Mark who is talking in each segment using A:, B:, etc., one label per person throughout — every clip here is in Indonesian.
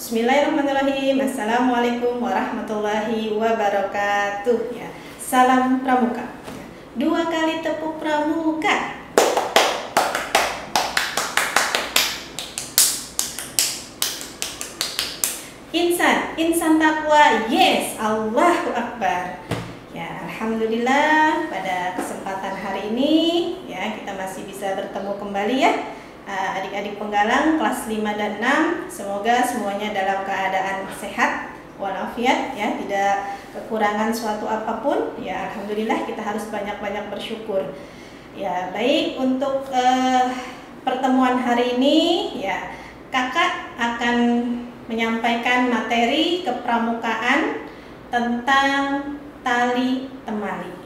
A: Bismillahirrahmanirrahim. Assalamualaikum warahmatullahi wabarakatuh. Ya, salam pramuka. Dua kali tepuk pramuka. Insan takwa. Yes, Allahu Akbar. Ya, alhamdulillah pada kesempatan hari ini ya kita masih bisa bertemu kembali ya. Adik-adik penggalang kelas 5 dan 6, semoga semuanya dalam keadaan sehat walafiat ya, tidak kekurangan suatu apapun ya. Alhamdulillah kita harus banyak-banyak bersyukur. Ya, baik untuk pertemuan hari ini ya, kakak akan menyampaikan materi kepramukaan tentang tali temali.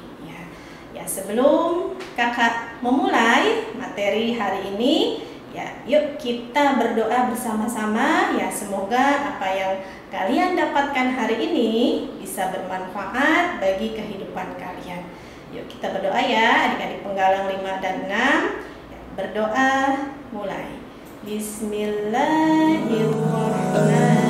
A: Ya, sebelum kakak memulai materi hari ini, ya, yuk kita berdoa bersama-sama ya, semoga apa yang kalian dapatkan hari ini bisa bermanfaat bagi kehidupan kalian. Yuk kita berdoa ya, adik-adik penggalang 5 dan 6. Ya, berdoa mulai. Bismillahirrahmanirrahim.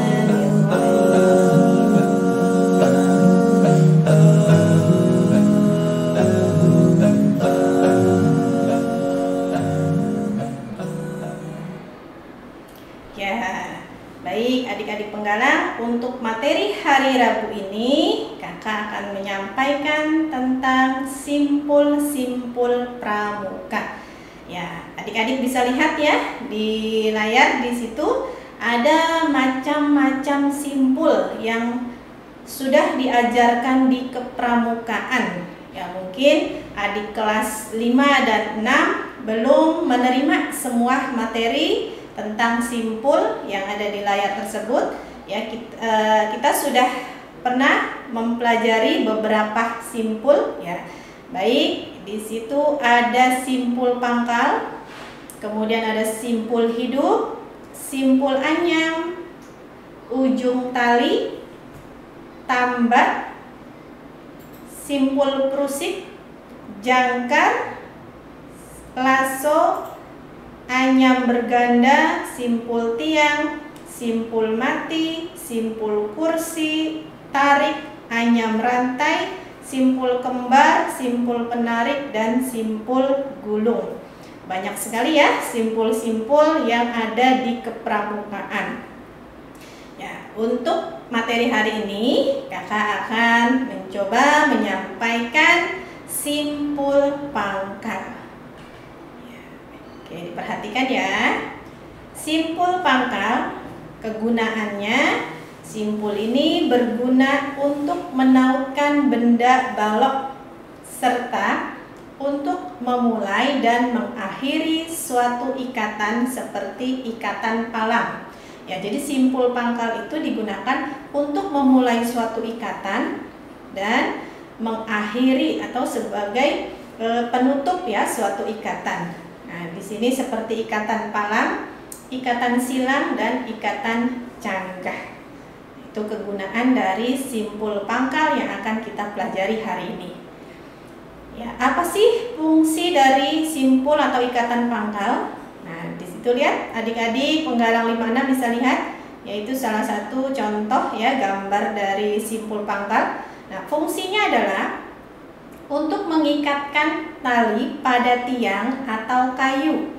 A: Adik-adik penggalang, untuk materi hari Rabu ini kakak akan menyampaikan tentang simpul-simpul pramuka. Ya, adik-adik bisa lihat ya di layar, di situ ada macam-macam simpul yang sudah diajarkan di kepramukaan. Ya, mungkin adik kelas 5 dan 6 belum menerima semua materi tentang simpul yang ada di layar tersebut ya. Kita sudah pernah mempelajari beberapa simpul ya. Baik, di situ ada simpul pangkal, kemudian ada simpul hidup, simpul anyam, ujung tali, tambat, simpul prusik, jangkar, lasso, anyam berganda, simpul tiang, simpul mati, simpul kursi, tarik, anyam rantai, simpul kembar, simpul penarik, dan simpul gulung. Banyak sekali ya simpul-simpul yang ada di kepramukaan. Ya, untuk materi hari ini kakak akan mencoba menyampaikan simpul pangkal. Oke, diperhatikan ya. Simpul pangkal, kegunaannya, simpul ini berguna untuk menautkan benda balok serta untuk memulai dan mengakhiri suatu ikatan seperti ikatan palang. Ya, jadi simpul pangkal itu digunakan untuk memulai suatu ikatan dan mengakhiri atau sebagai penutup ya suatu ikatan. Nah, di sini seperti ikatan palang, ikatan silang, dan ikatan canggah. Itu kegunaan dari simpul pangkal yang akan kita pelajari hari ini. Ya, apa sih fungsi dari simpul atau ikatan pangkal? Nah, di situ lihat adik-adik penggalang 56 bisa lihat, yaitu salah satu contoh ya gambar dari simpul pangkal. Nah, fungsinya adalah untuk mengikatkan tali pada tiang atau kayu.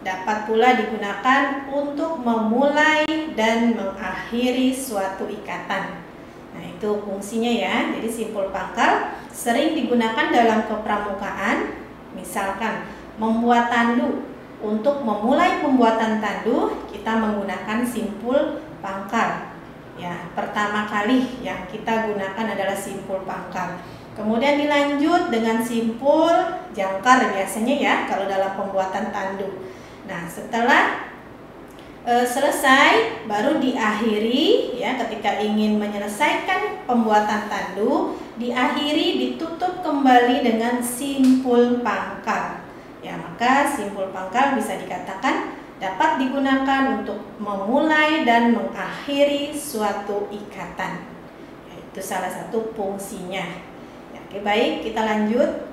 A: Dapat pula digunakan untuk memulai dan mengakhiri suatu ikatan. Nah, itu fungsinya ya. Jadi simpul pangkal sering digunakan dalam kepramukaan. Misalkan membuat tandu. Untuk memulai pembuatan tandu kita menggunakan simpul pangkal. Ya, pertama kali yang kita gunakan adalah simpul pangkal. Kemudian dilanjut dengan simpul jangkar biasanya ya kalau dalam pembuatan tandu. Nah, setelah selesai baru diakhiri ya, ketika ingin menyelesaikan pembuatan tandu, diakhiri ditutup kembali dengan simpul pangkal. Ya, maka simpul pangkal bisa dikatakan dapat digunakan untuk memulai dan mengakhiri suatu ikatan. Ya, itu salah satu fungsinya. Oke, baik, kita lanjut.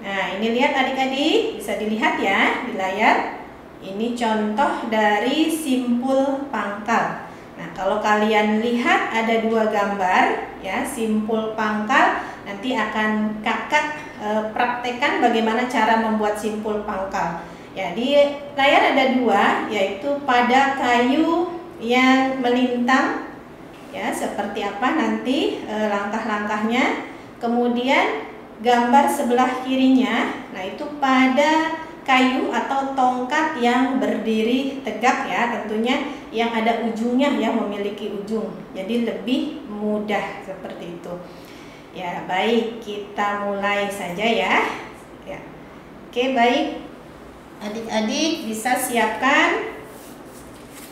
A: Nah, ini lihat adik-adik, bisa dilihat ya di layar. Ini contoh dari simpul pangkal. Nah, kalau kalian lihat ada dua gambar ya, simpul pangkal, nanti akan kakak praktekkan bagaimana cara membuat simpul pangkal. Ya, di layar ada dua, yaitu pada kayu yang melintang ya, seperti apa nanti langkah-langkahnya. Kemudian gambar sebelah kirinya, nah itu pada kayu atau tongkat yang berdiri tegak ya, tentunya yang ada ujungnya ya, memiliki ujung, jadi lebih mudah seperti itu ya. Baik, kita mulai saja ya. Oke, baik, adik-adik bisa siapkan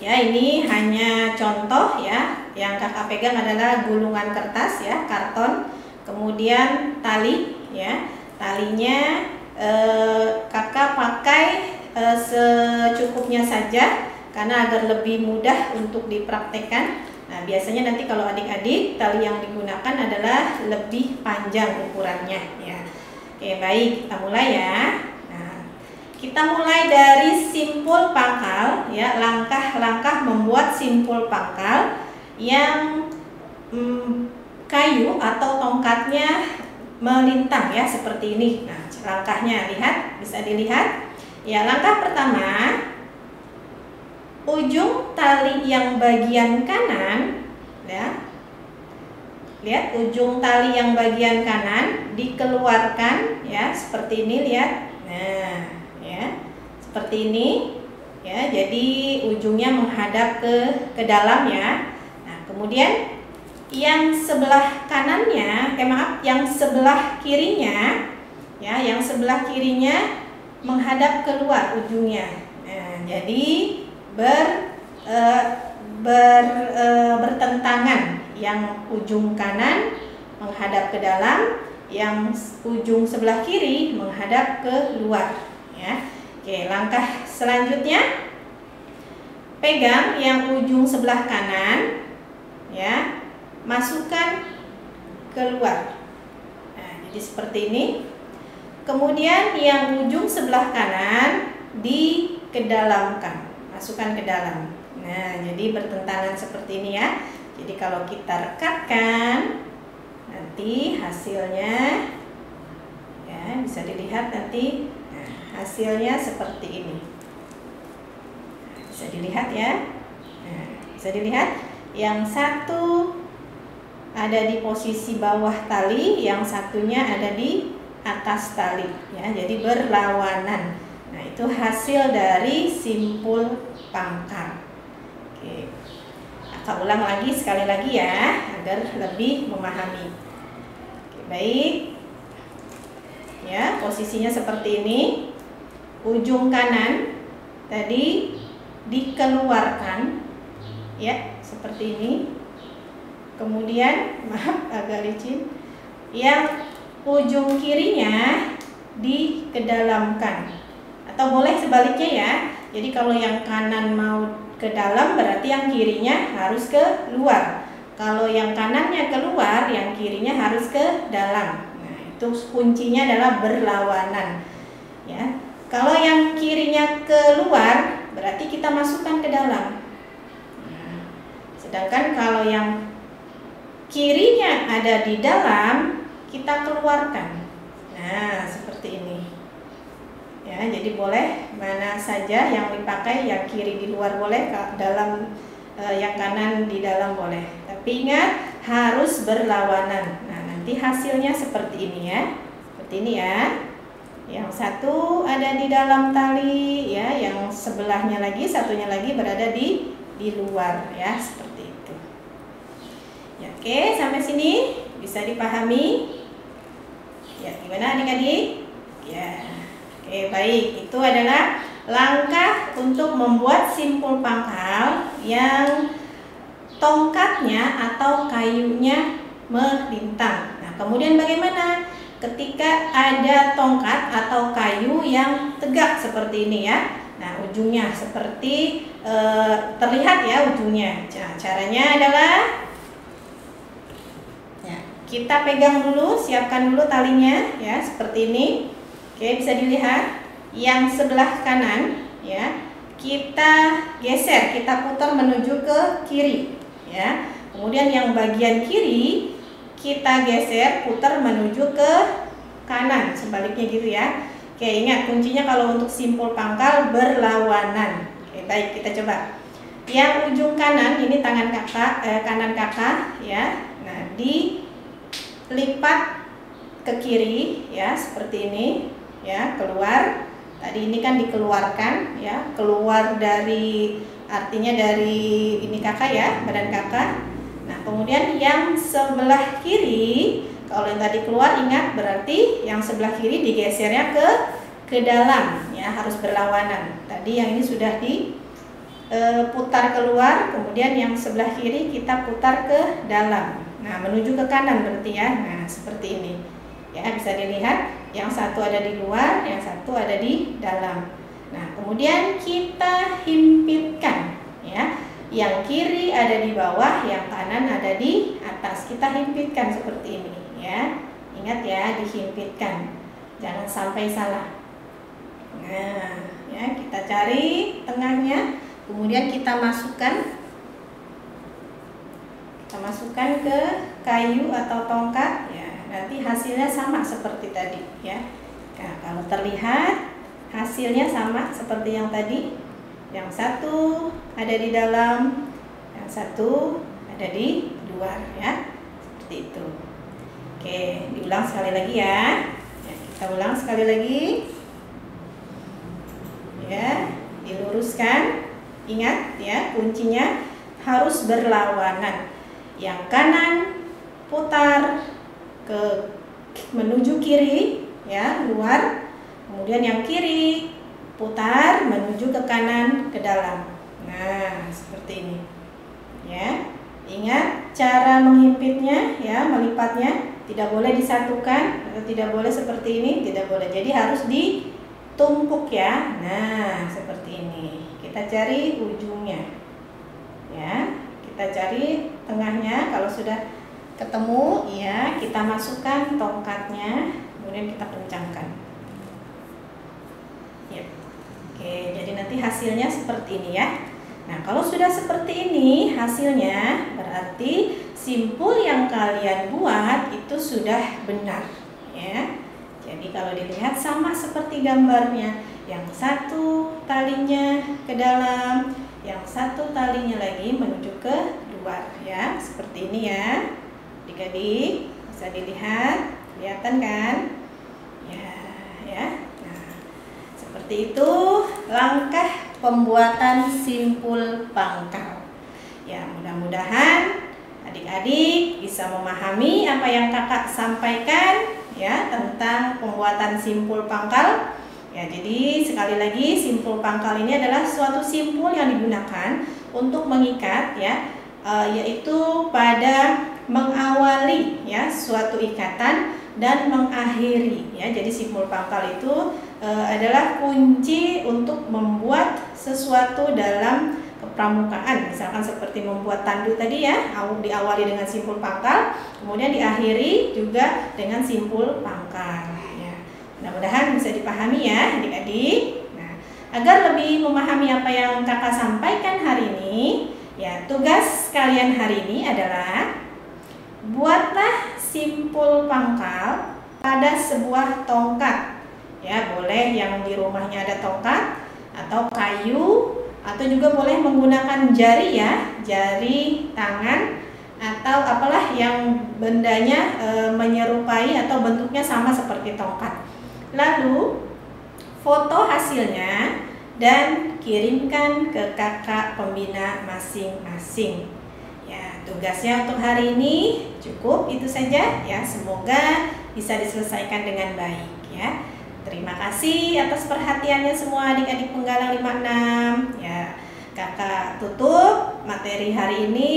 A: ya. Ini hanya contoh ya, yang kakak pegang adalah gulungan kertas ya, karton, kemudian tali ya. Talinya kakak pakai secukupnya saja karena agar lebih mudah untuk dipraktekkan. Nah, biasanya nanti kalau adik-adik, tali yang digunakan adalah lebih panjang ukurannya ya. Oke, baik, kita mulai ya. Nah, kita mulai dari simpul pangkal ya, langkah-langkah membuat simpul pangkal yang kayu atau tongkatnya melintang ya, seperti ini. Nah, langkahnya lihat, bisa dilihat ya. Langkah pertama, ujung tali yang bagian kanan ya, lihat ujung tali yang bagian kanan dikeluarkan ya, seperti ini, lihat. Nah ya, seperti ini ya, jadi ujungnya menghadap ke dalam ya. Nah, kemudian yang sebelah kanannya, yang sebelah kirinya ya, yang sebelah kirinya menghadap keluar ujungnya. Nah, jadi bertentangan, yang ujung kanan menghadap ke dalam, yang ujung sebelah kiri menghadap ke luar ya. Oke, langkah selanjutnya, pegang yang ujung sebelah kanan ya, masukkan keluar. Nah, jadi seperti ini. Kemudian yang ujung sebelah kanan dikedalamkan, masukkan ke dalam. Nah, jadi bertentangan seperti ini ya. Jadi kalau kita rekatkan, nanti hasilnya ya, bisa dilihat nanti. Nah, hasilnya seperti ini. Nah, bisa dilihat ya. Nah, bisa dilihat yang satu ada di posisi bawah tali, yang satunya ada di atas tali ya, jadi berlawanan. Nah, itu hasil dari simpul pangkal. Oke, kita ulang lagi sekali lagi ya, agar lebih memahami. Oke, baik ya, posisinya seperti ini. Ujung kanan tadi dikeluarkan ya, seperti ini. Kemudian, maaf agak licin, yang ujung kirinya dikedalamkan, atau boleh sebaliknya ya. Jadi kalau yang kanan mau ke dalam, berarti yang kirinya harus ke luar. Kalau yang kanannya keluar, yang kirinya harus ke dalam. Nah, itu kuncinya adalah berlawanan ya. Kalau yang kirinya keluar, berarti kita masukkan ke dalam. Nah, sedangkan kalau yang kirinya ada di dalam, kita keluarkan. Nah, seperti ini ya. Jadi boleh mana saja yang dipakai, yang kiri di luar boleh, dalam yang kanan di dalam boleh. Tapi ingat, harus berlawanan. Nah, nanti hasilnya seperti ini ya. Seperti ini ya. Yang satu ada di dalam tali ya, yang sebelahnya lagi, satunya lagi berada di luar ya, seperti itu. Ya, oke, sampai sini bisa dipahami? Ya, gimana adik-adik? Ya, oke, baik. Itu adalah langkah untuk membuat simpul pangkal yang tongkatnya atau kayunya melintang. Nah, kemudian bagaimana ketika ada tongkat atau kayu yang tegak seperti ini ya? Nah, ujungnya seperti terlihat ya ujungnya. Nah, caranya adalah kita pegang dulu, siapkan dulu talinya ya, seperti ini. Oke, bisa dilihat yang sebelah kanan ya, kita geser, kita putar menuju ke kiri ya. Kemudian yang bagian kiri kita geser, putar menuju ke kanan, sebaliknya gitu ya. Oke, ingat kuncinya kalau untuk simpul pangkal berlawanan. Oke, baik, kita coba. Yang ujung kanan ini tangan kakak, kanan kakak ya. Nah, dilipat ke kiri ya, seperti ini ya, keluar. Tadi ini kan dikeluarkan ya, keluar dari, artinya dari ini kakak ya, badan kakak. Nah, kemudian yang sebelah kiri, kalau yang tadi keluar ingat berarti yang sebelah kiri digesernya ke dalam ya, harus berlawanan. Tadi yang ini sudah diputar keluar, kemudian yang sebelah kiri kita putar ke dalam. Nah, menuju ke kanan berarti ya. Nah, seperti ini. Ya, bisa dilihat yang satu ada di luar, yang satu ada di dalam. Nah, kemudian kita himpitkan ya. Yang kiri ada di bawah, yang kanan ada di atas. Kita himpitkan seperti ini ya. Ingat ya, dihimpitkan. Jangan sampai salah. Nah, ya, kita cari tengahnya, kemudian kita masukkan ke kayu atau tongkat ya. Nanti hasilnya sama seperti tadi ya. Nah, kalau terlihat hasilnya sama seperti yang tadi. Yang satu ada di dalam, yang satu ada di luar ya. Seperti itu. Oke, diulang sekali lagi ya. Kita ulang sekali lagi. Ya, diluruskan. Ingat ya, kuncinya harus berlawanan. Yang kanan putar ke menuju kiri ya, luar. Kemudian yang kiri putar menuju ke kanan, ke dalam. Nah, seperti ini ya. Ingat cara menghimpitnya ya, melipatnya tidak boleh disatukan atau tidak boleh seperti ini, tidak boleh. Jadi harus ditumpuk ya. Nah, seperti ini. Kita cari ujungnya ya, kita cari tengahnya. Kalau sudah ketemu ya, kita masukkan tongkatnya, kemudian kita kencangkan ya. Oke, jadi nanti hasilnya seperti ini ya. Nah, kalau sudah seperti ini hasilnya, berarti simpul yang kalian buat itu sudah benar ya. Jadi kalau dilihat sama seperti gambarnya, yang satu talinya ke dalam, yang satu talinya lagi menuju ke luar ya, seperti ini ya. Adik-adik bisa dilihat, kelihatan kan? Ya. Nah, seperti itu langkah pembuatan simpul pangkal. Ya, mudah-mudahan adik-adik bisa memahami apa yang kakak sampaikan ya tentang pembuatan simpul pangkal. Ya, jadi sekali lagi simpul pangkal ini adalah suatu simpul yang digunakan untuk mengikat ya, yaitu pada mengawali ya suatu ikatan dan mengakhiri ya. Jadi simpul pangkal itu adalah kunci untuk membuat sesuatu dalam kepramukaan. Misalkan seperti membuat tandu tadi ya, diawali dengan simpul pangkal, kemudian diakhiri juga dengan simpul pangkal ya. Mudah-mudahan bisa dipahami ya adik-adik. Nah, agar lebih memahami apa yang kakak sampaikan hari ini ya, tugas kalian hari ini adalah buatlah simpul pangkal pada sebuah tongkat ya. Boleh yang di rumahnya ada tongkat atau kayu, atau juga boleh menggunakan jari ya, jari tangan, atau apalah yang bendanya menyerupai atau bentuknya sama seperti tongkat. Lalu foto hasilnya dan kirimkan ke kakak pembina masing-masing. Ya, tugasnya untuk hari ini cukup itu saja ya. Semoga bisa diselesaikan dengan baik ya. Terima kasih atas perhatiannya semua adik-adik Penggalang 56 ya. Kakak tutup materi hari ini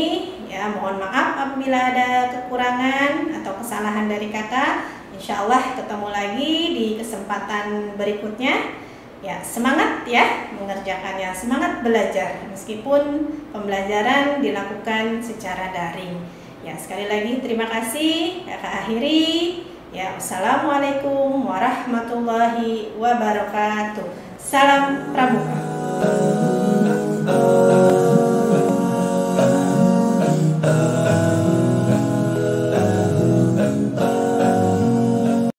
A: ya. Mohon maaf apabila ada kekurangan atau kesalahan dari kakak. Insya Allah ketemu lagi di kesempatan berikutnya. Ya, semangat ya mengerjakannya, semangat belajar meskipun pembelajaran dilakukan secara daring. Ya, sekali lagi terima kasih. Kakak akhiri. Ya, wassalamualaikum warahmatullahi wabarakatuh. Salam Pramuka.